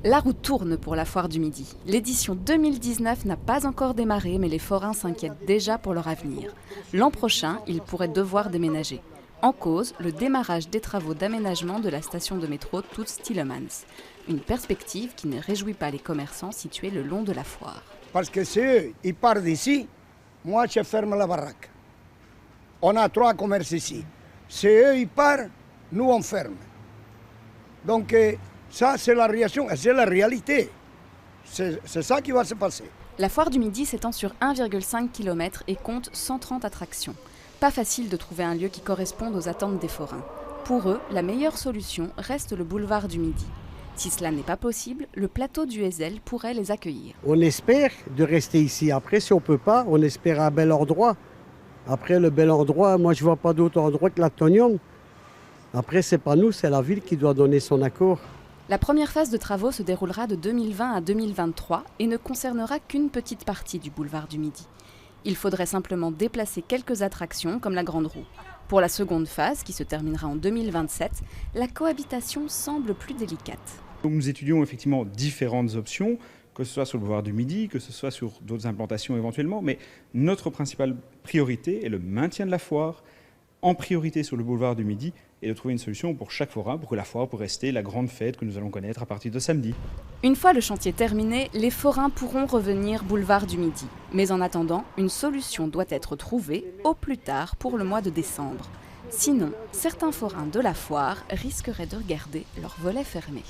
La roue tourne pour la foire du Midi. L'édition 2019 n'a pas encore démarré, mais les forains s'inquiètent déjà pour leur avenir. L'an prochain, ils pourraient devoir déménager. En cause, le démarrage des travaux d'aménagement de la station de métro Toots-Thielemans. Une perspective qui ne réjouit pas les commerçants situés le long de la foire. Parce que si eux, ils partent d'ici, moi je ferme la baraque. On a 3 commerces ici. Si eux, ils partent, nous on ferme. Donc ça, c'est la réaction, c'est la réalité. C'est ça qui va se passer. La foire du Midi s'étend sur 1,5 km et compte 130 attractions. Pas facile de trouver un lieu qui corresponde aux attentes des forains. Pour eux, la meilleure solution reste le boulevard du Midi. Si cela n'est pas possible, le plateau du Heysel pourrait les accueillir. On espère de rester ici. Après, si on ne peut pas, on espère un bel endroit. Après, le bel endroit, moi, je ne vois pas d'autre endroit que la Tognon. Après, ce n'est pas nous, c'est la ville qui doit donner son accord. La première phase de travaux se déroulera de 2020 à 2023 et ne concernera qu'une petite partie du boulevard du Midi. Il faudrait simplement déplacer quelques attractions comme la Grande Roue. Pour la seconde phase, qui se terminera en 2027, la cohabitation semble plus délicate. Donc nous étudions effectivement différentes options, que ce soit sur le boulevard du Midi, que ce soit sur d'autres implantations éventuellement, mais notre principale priorité est le maintien de la foire, en priorité sur le boulevard du Midi, et de trouver une solution pour chaque forain, pour que la foire puisse rester la grande fête que nous allons connaître à partir de samedi. Une fois le chantier terminé, les forains pourront revenir boulevard du Midi. Mais en attendant, une solution doit être trouvée au plus tard pour le mois de décembre. Sinon, certains forains de la foire risqueraient de garder leur volet fermé.